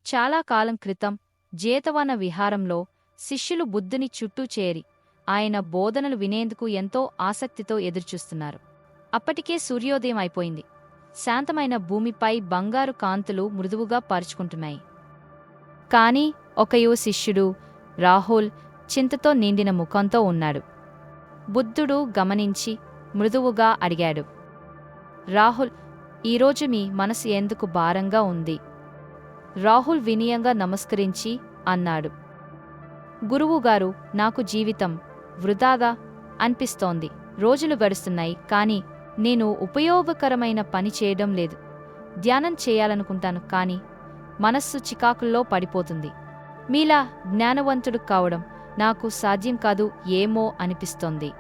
చాలా కాలం క్రితం జేతవన విహారంలో శిష్యులు బుద్ధుని చుట్టూ చేరి ఆయన బోధనలు వినేందుకు ఎంతో ఆసక్తితో ఎదురుచూస్తున్నారు. అప్పటికే సూర్యోదయం అయిపోయింది. శాంతమైన భూమిపై బంగారు కాంతులు మృదువుగా పరుచుకుంటున్నాయి. కాని ఒక యువ శిష్యుడు రాహుల్ చింతతో నిండిన ముఖంతో ఉన్నాడు. బుద్ధుడు గమనించి మృదువుగా అడిగాడు, రాహుల్, ఈరోజు మీ మనసు ఎందుకు భారంగా ఉంది? రాహుల్ వినయంగా నమస్కరించి అన్నాడు, గురువుగారు, నాకు జీవితం వృధాగా అనిపిస్తోంది. రోజులు గడుస్తున్నాయి, కాని నేను ఉపయోగకరమైన పని చేయడం లేదు. ధ్యానం చేయాలనుకుంటాను, కాని మనస్సు చికాకుల్లో పడిపోతుంది. మీలా జ్ఞానవంతుడు కావడం నాకు సాధ్యం కాదు ఏమో అనిపిస్తోంది.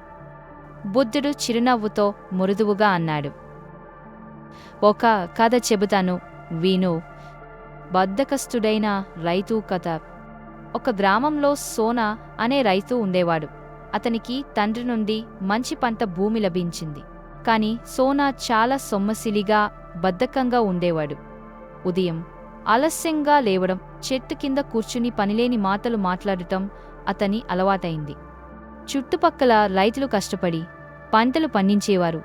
బుద్ధుడు చిరునవ్వుతో మృదువుగా అన్నాడు, ఒక కథ చెబుతాను, విను. బద్ధకస్తుడైన రైతు కథ. ఒక గ్రామంలో సోనా అనే రైతు ఉండేవాడు. అతనికి తండ్రి నుండి మంచి పంట భూమి లభించింది. కాని సోనా చాలా సొమ్మసిలిగా, బద్ధకంగా ఉండేవాడు. ఉదయం ఆలస్యంగా లేవడం, చెట్టు కింద కూర్చుని పనిలేని మాటలు మాట్లాడటం అతని అలవాటైంది. చుట్టుపక్కల రైతులు కష్టపడి పంటలు పండించేవారు.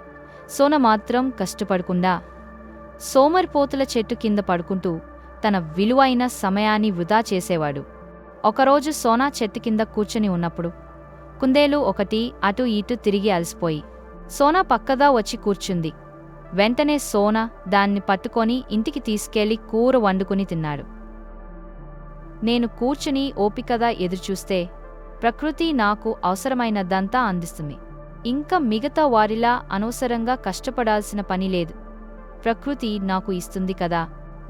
సోనా మాత్రం కష్టపడకుండా సోమరిపోతుల చెట్టు కింద పడుకుంటూ తన విలువైన సమయాన్ని వృధా చేసేవాడు. ఒకరోజు సోనా చెట్టు కింద కూర్చుని ఉన్నప్పుడు కుందేలు ఒకటి అటూ ఇటూ తిరిగి అలసిపోయి సోనా పక్కగా వచ్చి కూర్చుంది. వెంటనే సోనా దాన్ని పట్టుకొని ఇంటికి తీసుకెళ్లి కూర వండుకుని తిన్నాడు. నేను కూర్చుని ఓపికగా ఎదురుచూస్తే ప్రకృతి నాకు అవసరమైనదంతా అందిస్తుంది. ఇంకా మిగతా వారిలా అనవసరంగా కష్టపడాల్సిన పని లేదు. ప్రకృతి నాకు ఇస్తుంది కదా.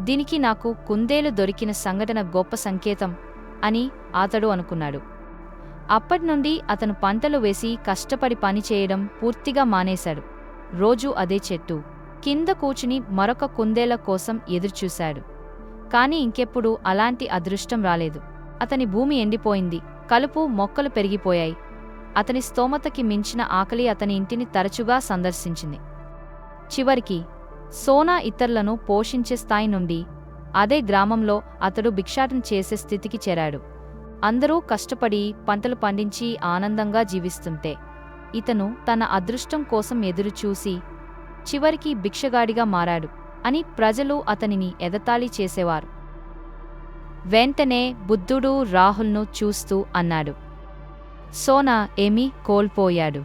దీనికి నాకు కుందేలు దొరికిన సంఘటన గొప్ప సంకేతం అని అతడు అనుకున్నాడు. అప్పటినుండి అతను పంటలు వేసి కష్టపడి పనిచేయడం పూర్తిగా మానేశాడు. రోజూ అదే చెట్టు కింద కూర్చుని మరొక కుందేల కోసం ఎదురుచూశాడు. కాని ఇంకెప్పుడు అలాంటి అదృష్టం రాలేదు. అతని భూమి ఎండిపోయింది. కలుపు మొక్కలు పెరిగిపోయాయి. అతని స్తోమతకి మించిన ఆకలి అతని ఇంటిని తరచుగా సందర్శించింది. చివరికి సోనా ఇతరులను పోషించే స్థాయి నుండి అదే గ్రామంలో అతడు భిక్షాటన చేసే స్థితికి చేరాడు. అందరూ కష్టపడి పంటలు పండించి ఆనందంగా జీవిస్తుంటే ఇతను తన అదృష్టం కోసం ఎదురుచూసి చివరికి భిక్షగాడిగా మారాడు అని ప్రజలు అతనిని ఎగతాళి చేసేవారు. వెంటనే బుద్ధుడు రాహుల్ను చూస్తూ అన్నాడు, సోనా ఏమీ కోల్పోయాడు?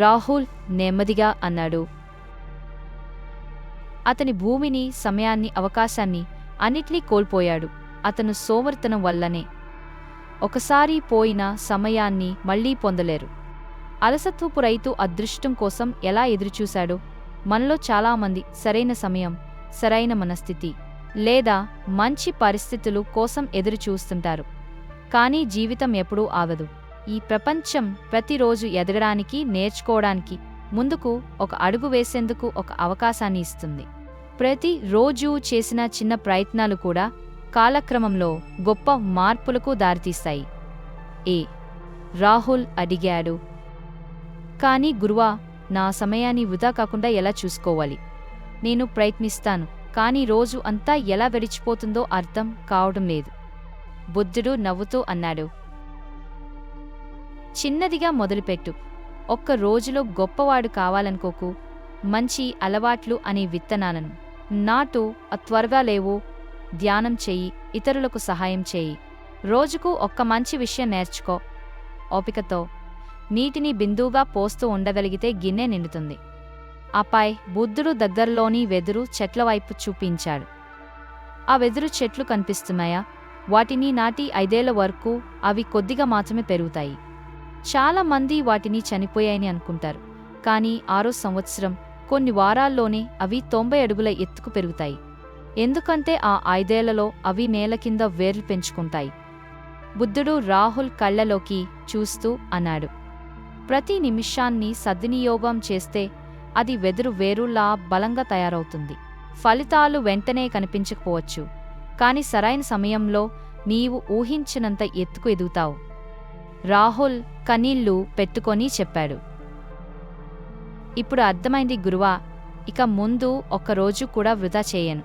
రాహుల్ నెమ్మదిగా అన్నాడు, అతని భూమిని, సమయాన్ని, అవకాశాన్ని అన్నిటినీ కోల్పోయాడు. అతను సోమరితనం వల్లనే. ఒకసారి పోయిన సమయాన్ని మళ్లీ పొందలేరు. అలసత్వపు రైతు అదృష్టం కోసం ఎలా ఎదురుచూశాడో మనలో చాలామంది సరైన సమయం, సరైన మనస్థితి లేదా మంచి పరిస్థితులు కోసం ఎదురుచూస్తుంటారు. కానీ జీవితం ఎప్పుడూ ఆగదు. ఈ ప్రపంచం ప్రతిరోజు ఎదగడానికి, నేర్చుకోవడానికి, ముందుకు ఒక అడుగు వేసేందుకు ఒక అవకాశాన్ని ఇస్తుంది. ప్రతి రోజూ చేసిన చిన్న ప్రయత్నాలు కూడా కాలక్రమంలో గొప్ప మార్పులకు దారితీస్తాయి. రాహుల్ అడిగాడు, కానీ గురువా, నా సమయాన్ని వృధా కాకుండా ఎలా చూసుకోవాలి? నేను ప్రయత్నిస్తాను, కానీ రోజు అంతా ఎలా గడిచిపోతుందో అర్థం కావడం లేదు. బుద్ధుడు నవ్వుతూ అన్నాడు, చిన్నదిగా మొదలుపెట్టు. ఒక్క రోజులో గొప్పవాడు కావాలనుకోకు. మంచి అలవాట్లు అనే విత్తనాలను నాటు. త్వరగా లేవు, ధ్యానం చెయ్యి, ఇతరులకు సహాయం చేయి. రోజుకు ఒక్క మంచి విషయం నేర్చుకో. ఓపికతో నీటిని బిందువుగా పోస్తూ ఉండగలిగితే గిన్నె నిండుతుంది. ఆపై బుద్ధుడు దగ్గరలోని వెదురు చెట్ల వైపు చూపించాడు. ఆ వెదురు చెట్లు కనిపిస్తున్నాయా? వాటిని నాటి 5 ఏళ్ల వరకు అవి కొద్దిగా మాత్రమే పెరుగుతాయి. చాలా మంది వాటిని చనిపోయాయని అనుకుంటారు. కానీ 6వ సంవత్సరం కొన్ని వారాల్లోనే అవి 90 అడుగుల ఎత్తుకు పెరుగుతాయి. ఎందుకంటే ఆ 5 ఏళ్లలో అవి నేల కింద వేర్లు పెంచుకుంటాయి. బుద్ధుడు రాహుల్ కళ్లలోకి చూస్తూ అన్నాడు, ప్రతి నిమిషాన్ని సద్వినియోగం చేస్తే అది వెదురు వేరులా బలంగా తయారవుతుంది. ఫలితాలు వెంటనే కనిపించకపోవచ్చు, కాని సరైన సమయంలో నీవు ఊహించినంత ఎత్తుకు ఎదుగుతావు. రాహుల్ కన్నీళ్లు పెట్టుకొని చెప్పాడు, ఇప్పుడు అర్థమైంది గురువా, ఇక ముందు ఒక్కరోజు కూడా వృధా చేయను.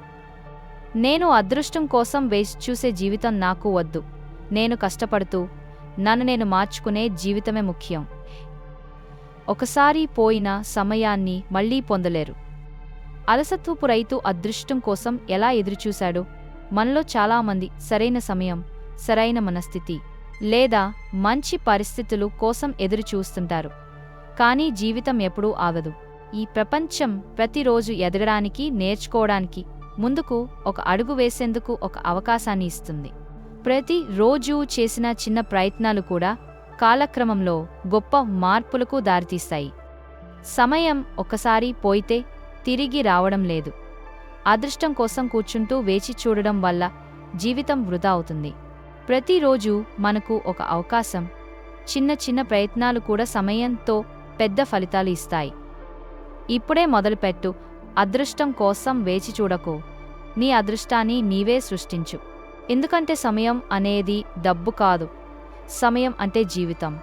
నేను అదృష్టం కోసం వేచి చూసే జీవితం నాకు వద్దు. నేను కష్టపడుతూ నన్ను నేను మార్చుకునే జీవితమే ముఖ్యం. ఒకసారి పోయిన సమయాన్ని మళ్లీ పొందలేరు. అలసత్వపు రైతు అదృష్టం కోసం ఎలా ఎదురుచూశాడు? మనలో చాలామంది సరైన సమయం, సరైన మనస్థితి లేదా మంచి పరిస్థితులు కోసం ఎదురుచూస్తుంటారు. కానీ జీవితం ఎప్పుడూ ఆగదు. ఈ ప్రపంచం ప్రతిరోజు ఎదగడానికి, నేర్చుకోవడానికి, ముందుకు ఒక అడుగు వేసేందుకు ఒక అవకాశాన్ని ఇస్తుంది. ప్రతి రోజూ చేసిన చిన్న ప్రయత్నాలు కూడా కాలక్రమంలో గొప్ప మార్పులకు దారితీస్తాయి. సమయం ఒకసారి పోయితే తిరిగి రావడం లేదు. అదృష్టం కోసం కూర్చుంటూ వేచి చూడడం వల్ల జీవితం వృధా అవుతుంది. ప్రతిరోజు మనకు ఒక అవకాశం. చిన్న చిన్న ప్రయత్నాలు కూడా సమయంతో పెద్ద ఫలితాలు ఇస్తాయి. ఇప్పుడే మొదలుపెట్టు. అదృష్టం కోసం వేచి చూడకు. నీ అదృష్టాన్ని నీవే సృష్టించు. ఎందుకంటే సమయం అనేది డబ్బు కాదు. సమయం అంటే జీవితం.